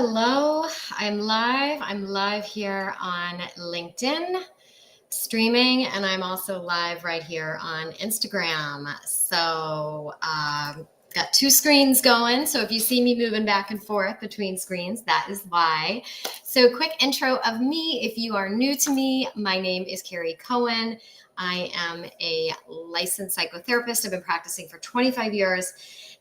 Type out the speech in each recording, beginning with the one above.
Hello. I'm live. I'm live here on LinkedIn streaming, and I'm also live right here on Instagram. So, got two screens going. So if you see me moving back and forth between screens, that is why. So, quick intro of me. If you are new to me, my name is Carrie Cohen. I am a licensed psychotherapist. I've been practicing for 25 years.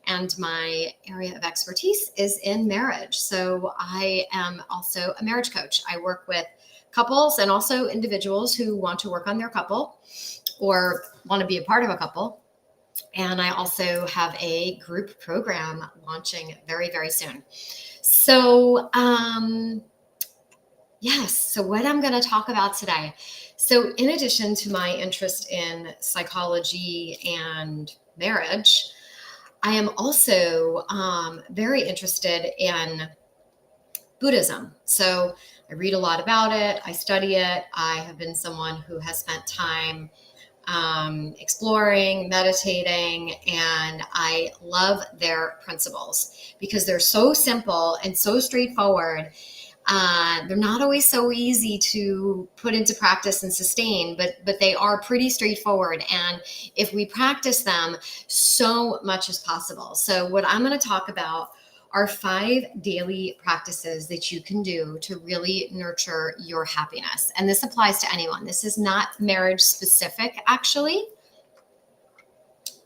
And my area of expertise is in marriage. So I am also a marriage coach. I work with couples and also individuals who want to work on their couple or want to be a part of a couple. And I also have a group program launching very, very soon. So, yes. So what I'm going to talk about today. So in addition to my interest in psychology and marriage, I am also very interested in Buddhism. So I read a lot about it. I study it. I have been someone who has spent time exploring, meditating, and I love their principles because they're so simple and so straightforward. They're not always so easy to put into practice and sustain, but they are pretty straightforward. And if we practice them, so much is possible. So what I'm going to talk about are 5 daily practices that you can do to really nurture your happiness. And this applies to anyone. This is not marriage specific, actually.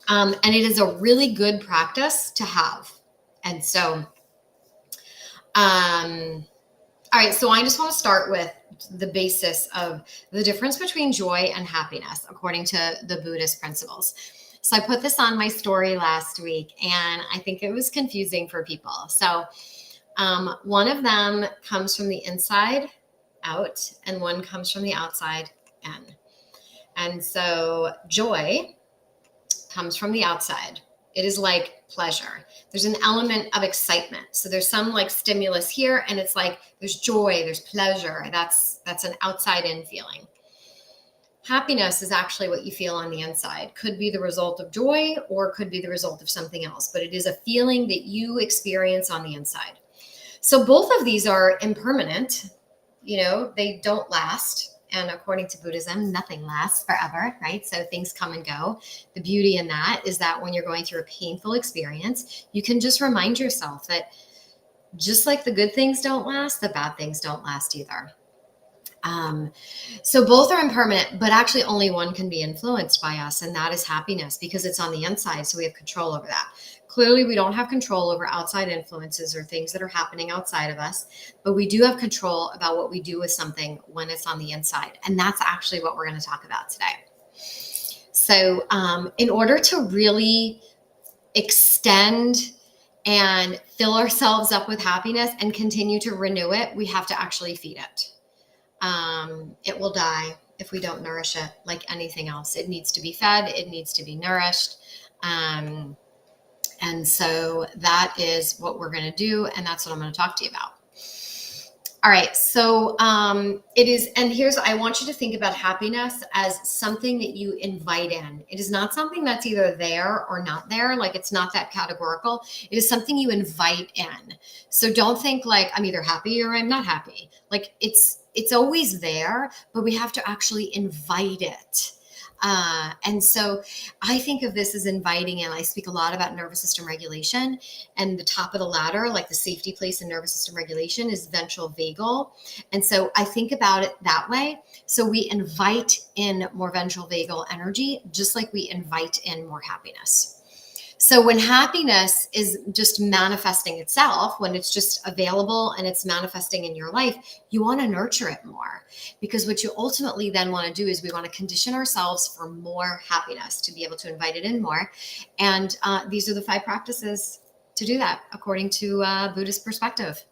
And it is a really good practice to have. And so, all right, so I just want to start with the basis of the difference between joy and happiness, according to the Buddhist principles. So I put this on my story last week, and I think it was confusing for people. So one of them comes from the inside out, and one comes from the outside in. And so joy comes from the outside. It is like pleasure. There's an element of excitement. So there's some like stimulus here, and it's like there's joy, there's pleasure. That's an outside in feeling. Happiness is actually what you feel on the inside. Could be the result of joy or could be the result of something else, but it is a feeling that you experience on the inside. So both of these are impermanent. They don't last. And according to Buddhism, nothing lasts forever, right? So things come and go. The beauty in that is that when you're going through a painful experience, you can just remind yourself that just like the good things don't last, the bad things don't last either. So both are impermanent, but actually only one can be influenced by us, and that is happiness because it's on the inside. So we have control over that. Clearly, we don't have control over outside influences or things that are happening outside of us, but we do have control about what we do with something when it's on the inside. And that's actually what we're going to talk about today. So in order to really extend and fill ourselves up with happiness and continue to renew it, we have to actually feed it. It will die if we don't nourish it like anything else. It needs to be fed. It needs to be nourished. And so that is what we're going to do. And that's what I'm going to talk to you about. All right. So it is. And I want you to think about happiness as something that you invite in. It is not something that's either there or not there. Like it's not that categorical. It is something you invite in. So don't think like I'm either happy or I'm not happy. Like it's always there, but we have to actually invite it. And so I think of this as inviting in. I speak a lot about nervous system regulation, and the top of the ladder, like the safety place in nervous system regulation, is ventral vagal. And so I think about it that way. So we invite in more ventral vagal energy, just like we invite in more happiness. So when happiness is just manifesting itself, when it's just available and it's manifesting in your life, you want to nurture it more, because what you ultimately then want to do is we want to condition ourselves for more happiness to be able to invite it in more. And these are the 5 practices to do that according to Buddhist perspective.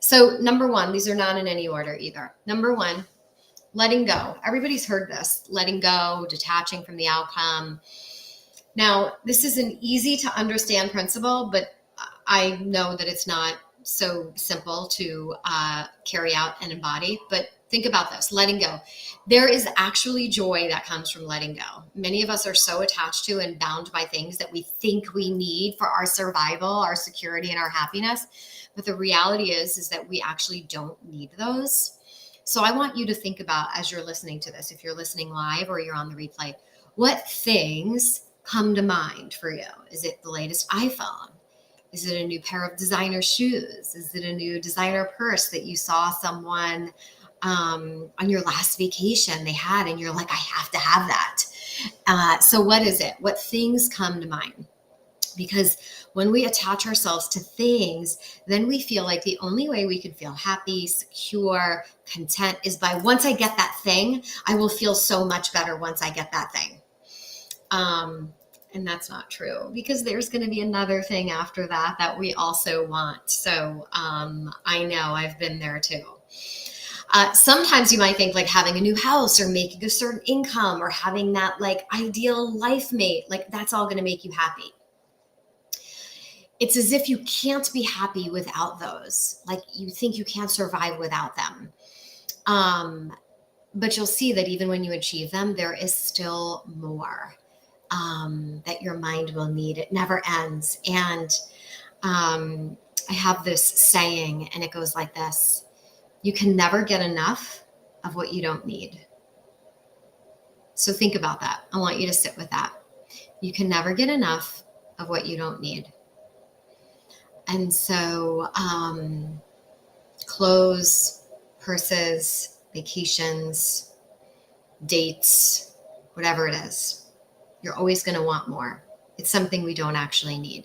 So number 1, these are not in any order either. Number 1, letting go. Everybody's heard this, letting go, detaching from the outcome. Now, this is an easy to understand principle, but I know that it's not so simple to carry out and embody. But think about this, letting go. There is actually joy that comes from letting go. Many of us are so attached to and bound by things that we think we need for our survival, our security, and our happiness. But the reality is that we actually don't need those. So I want you to think about, as you're listening to this, if you're listening live or you're on the replay, what things come to mind for you? Is it the latest iPhone? Is it a new pair of designer shoes? Is it a new designer purse that you saw someone on your last vacation they had, and you're like, I have to have that. So what is it? What things come to mind? Because when we attach ourselves to things, then we feel like the only way we can feel happy, secure, content is by, once I get that thing, I will feel so much better once I get that thing. And that's not true, because there's going to be another thing after that that we also want. So I know I've been there too. Sometimes you might think like having a new house or making a certain income or having that like ideal life mate, like that's all going to make you happy. It's as if you can't be happy without those. Like you think you can't survive without them. But you'll see that even when you achieve them, there is still more that your mind will need. It never ends. And I have this saying, and it goes like this: you can never get enough of what you don't need. So think about that. I want you to sit with that. You can never get enough of what you don't need. And so clothes, purses, vacations, dates, whatever it is, you're always going to want more. It's something we don't actually need.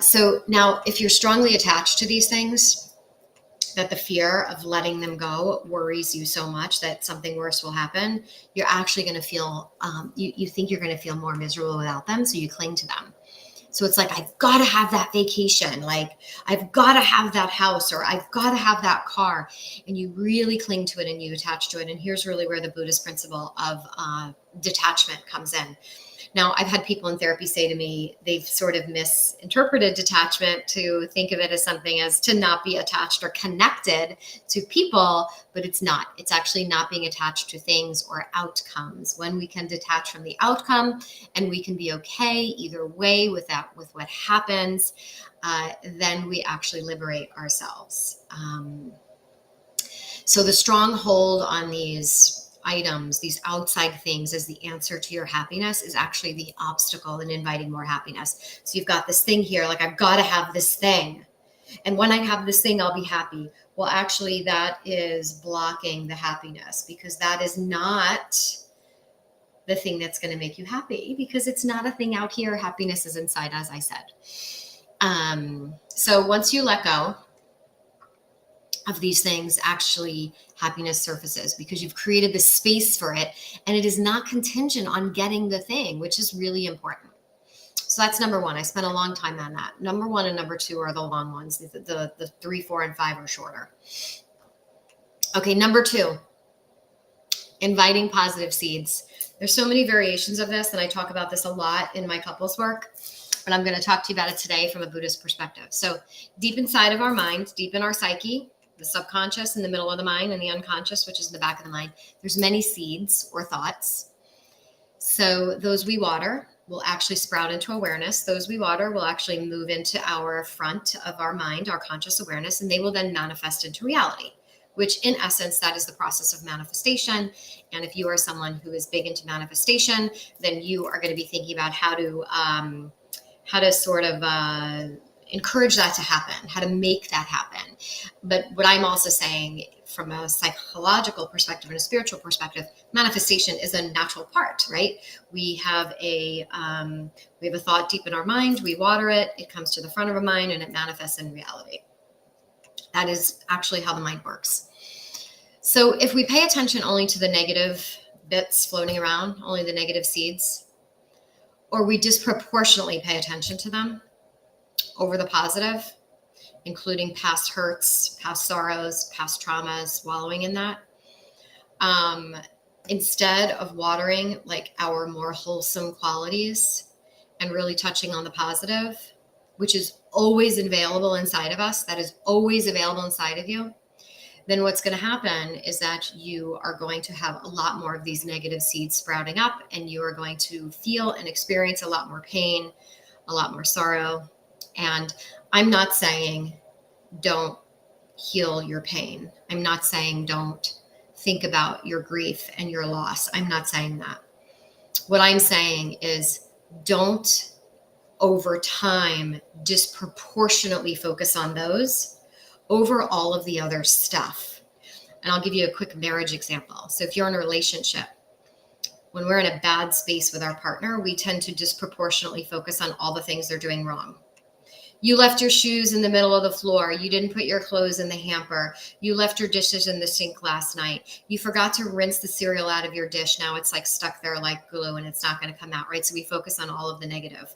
So now, if you're strongly attached to these things, that the fear of letting them go worries you so much that something worse will happen, you're actually going to feel, you think you're going to feel more miserable without them, so you cling to them. So it's like, I've got to have that vacation, like I've got to have that house, or I've got to have that car. And you really cling to it and you attach to it. And here's really where the Buddhist principle of detachment comes in. Now, I've had people in therapy say to me, they've sort of misinterpreted detachment to think of it as something as to not be attached or connected to people, but it's not. It's actually not being attached to things or outcomes. When we can detach from the outcome and we can be okay either way with that, with what happens, then we actually liberate ourselves. So the strong hold on these items, these outside things as the answer to your happiness is actually the obstacle in inviting more happiness. So you've got this thing here, like I've got to have this thing. And when I have this thing, I'll be happy. Well, actually that is blocking the happiness, because that is not the thing that's going to make you happy, because it's not a thing out here. Happiness is inside, as I said. So once you let go of these things, actually happiness surfaces, because you've created the space for it, and it is not contingent on getting the thing, which is really important. So that's number one. I spent a long time on that. Number one and number two are the long ones. The 3, 4, and 5 are shorter. Okay, number two, inviting positive seeds. There's so many variations of this, and I talk about this a lot in my couples work, but I'm going to talk to you about it today from a Buddhist perspective. So deep inside of our mind, deep in our psyche, the subconscious in the middle of the mind, and the unconscious, which is in the back of the mind, there's many seeds or thoughts. So those we water will actually sprout into awareness. Those we water will actually move into our front of our mind, our conscious awareness, and they will then manifest into reality, which in essence, that is the process of manifestation. And if you are someone who is big into manifestation, then you are going to be thinking about how to sort of encourage that to happen, how to make that happen. But what I'm also saying from a psychological perspective and a spiritual perspective, manifestation is a natural part, right? We have a thought deep in our mind, we water it, it comes to the front of our mind, and it manifests in reality. That is actually how the mind works. So if we pay attention only to the negative bits floating around, only the negative seeds, or we disproportionately pay attention to them over the positive, including past hurts, past sorrows, past traumas, wallowing in that, instead of watering like our more wholesome qualities and really touching on the positive, which is always available inside of us, that is always available inside of you, then what's going to happen is that you are going to have a lot more of these negative seeds sprouting up, and you are going to feel and experience a lot more pain, a lot more sorrow. And I'm not saying don't heal your pain. I'm not saying don't think about your grief and your loss. I'm not saying that. What I'm saying is don't over time disproportionately focus on those over all of the other stuff. And I'll give you a quick marriage example. So if you're in a relationship, when we're in a bad space with our partner, we tend to disproportionately focus on all the things they're doing wrong. You left your shoes in the middle of the floor. You didn't put your clothes in the hamper. You left your dishes in the sink last night. You forgot to rinse the cereal out of your dish. Now it's like stuck there like glue and it's not going to come out, right? So we focus on all of the negative.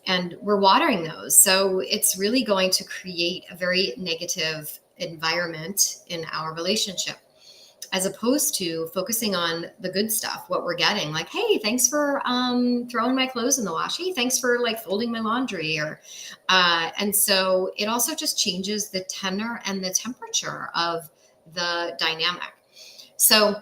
And we're watering those. So it's really going to create a very negative environment in our relationship, as opposed to focusing on the good stuff, what we're getting. Like, hey, thanks for throwing my clothes in the wash. Hey, thanks for like folding my laundry. And so it also just changes the tenor and the temperature of the dynamic. So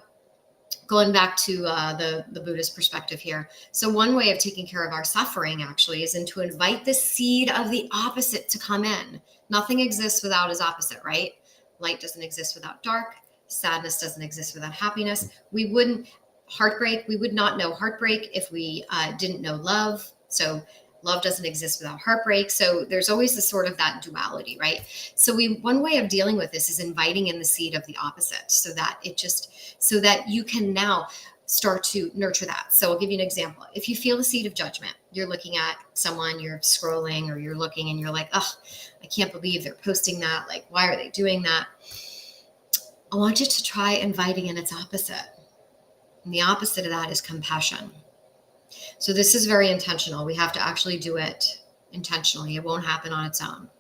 going back to the Buddhist perspective here. So one way of taking care of our suffering actually is to invite the seed of the opposite to come in. Nothing exists without its opposite, right? Light doesn't exist without dark. Sadness doesn't exist without happiness. We would not know heartbreak if we didn't know love. So love doesn't exist without heartbreak. So there's always this sort of that duality, right? So one way of dealing with this is inviting in the seed of the opposite, so that you can now start to nurture that. So I'll give you an example. If you feel the seed of judgment, you're looking at someone, you're scrolling, or you're looking and you're like, oh, I can't believe they're posting that. Like, why are they doing that? I want you to try inviting in its opposite. And the opposite of that is compassion. So this is very intentional. We have to actually do it intentionally. It won't happen on its own.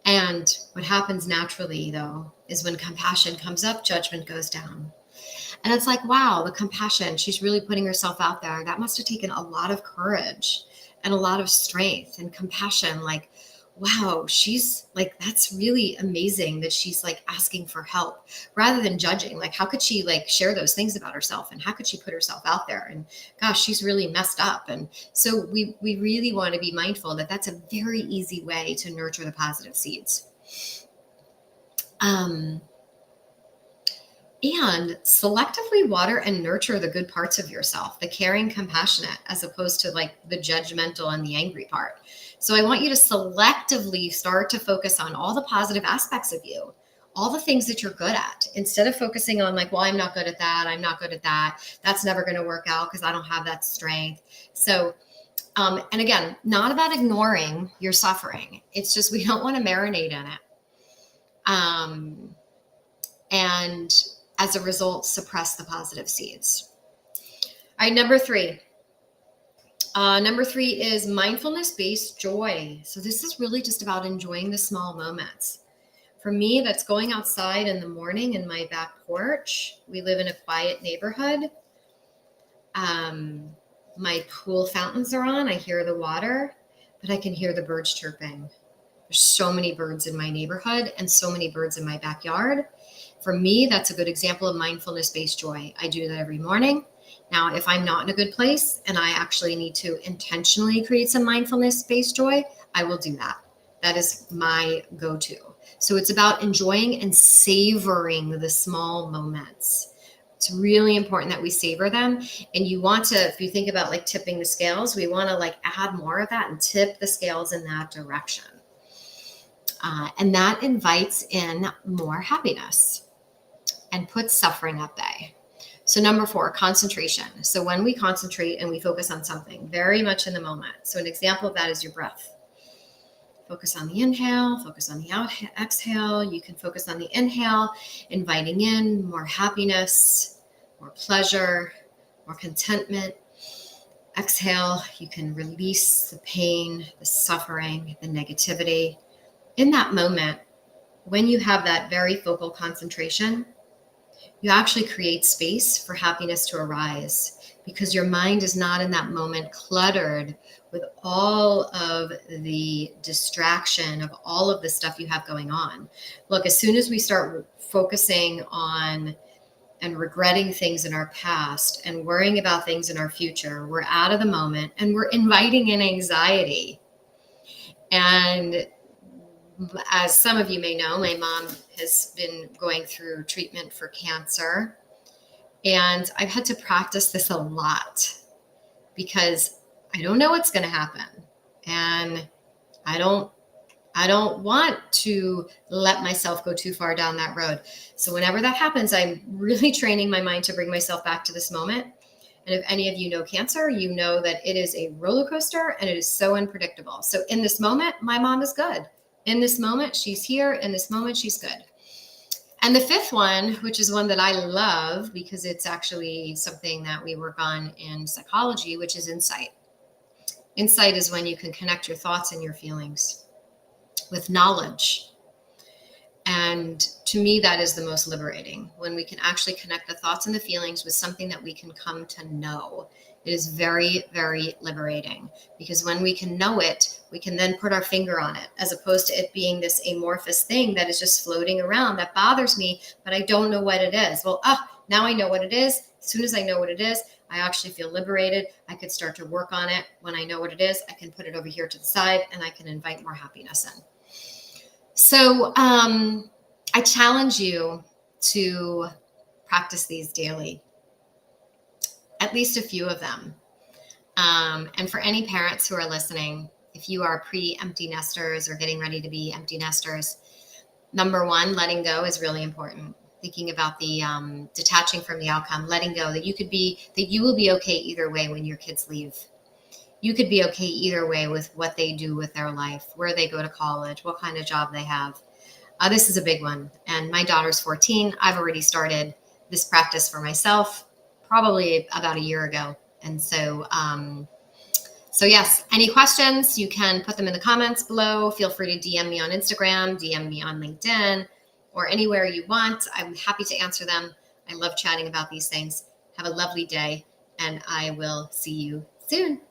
And what happens naturally, though, is when compassion comes up, judgment goes down. And it's like, wow, the compassion, she's really putting herself out there. That must have taken a lot of courage and a lot of strength and compassion. Like, wow, she's like, that's really amazing that she's like asking for help rather than judging. Like, how could she like share those things about herself? And how could she put herself out there? And gosh, she's really messed up. And so we really want to be mindful that that's a very easy way to nurture the positive seeds. And selectively water and nurture the good parts of yourself, the caring, compassionate, as opposed to like the judgmental and the angry part. So I want you to selectively start to focus on all the positive aspects of you, all the things that you're good at, instead of focusing on like, well, I'm not good at that. I'm not good at that. That's never going to work out because I don't have that strength. So, and again, not about ignoring your suffering. It's just, we don't want to marinate in it. And as a result, suppress the positive seeds. All right, number three. Number three is mindfulness-based joy. So this is really just about enjoying the small moments. For me, that's going outside in the morning in my back porch. We live in a quiet neighborhood. My pool fountains are on. I hear the water, but I can hear the birds chirping. There's so many birds in my neighborhood and so many birds in my backyard. For me, that's a good example of mindfulness-based joy. I do that every morning. Now, if I'm not in a good place and I actually need to intentionally create some mindfulness-based joy, I will do that. That is my go-to. So it's about enjoying and savoring the small moments. It's really important that we savor them. And you want to, if you think about like tipping the scales, we want to like add more of that and tip the scales in that direction. And that invites in more happiness and puts suffering at bay. So number 4, concentration. So when we concentrate and we focus on something very much in the moment. So an example of that is your breath. Focus on the inhale, focus on the exhale. You can focus on the inhale, inviting in more happiness, more pleasure, more contentment. Exhale, you can release the pain, the suffering, the negativity. In that moment, when you have that very focal concentration, you actually create space for happiness to arise, because your mind is not in that moment cluttered with all of the distraction of all of the stuff you have going on. Look, as soon as we start focusing on and regretting things in our past and worrying about things in our future, we're out of the moment and we're inviting in anxiety. And as some of you may know, my mom has been going through treatment for cancer. And I've had to practice this a lot because I don't know what's going to happen. And I don't want to let myself go too far down that road. So whenever that happens, I'm really training my mind to bring myself back to this moment. And if any of you know cancer, you know that it is a roller coaster and it is so unpredictable. So in this moment, my mom is good. In this moment, she's here. In this moment, she's good. And the fifth one, which is one that I love because it's actually something that we work on in psychology, which is insight. Insight is when you can connect your thoughts and your feelings with knowledge. And to me, that is the most liberating, when we can actually connect the thoughts and the feelings with something that we can come to know. It is very, very liberating, because when we can know it, we can then put our finger on it, as opposed to it being this amorphous thing that is just floating around that bothers me, but I don't know what it is. Well, now I know what it is. As soon as I know what it is, I actually feel liberated. I could start to work on it. When I know what it is, I can put it over here to the side and I can invite more happiness in. So I challenge you to practice these daily, at least a few of them. And for any parents who are listening, if you are pre-empty nesters or getting ready to be empty nesters, number one, letting go is really important. Thinking about the detaching from the outcome, letting go that you will be okay either way when your kids leave. You could be okay either way with what they do with their life, where they go to college, what kind of job they have. This is a big one. And my daughter's 14. I've already started this practice for myself probably about a year ago. And so yes, any questions, you can put them in the comments below. Feel free to DM me on Instagram, DM me on LinkedIn, or anywhere you want. I'm happy to answer them. I love chatting about these things. Have a lovely day, and I will see you soon.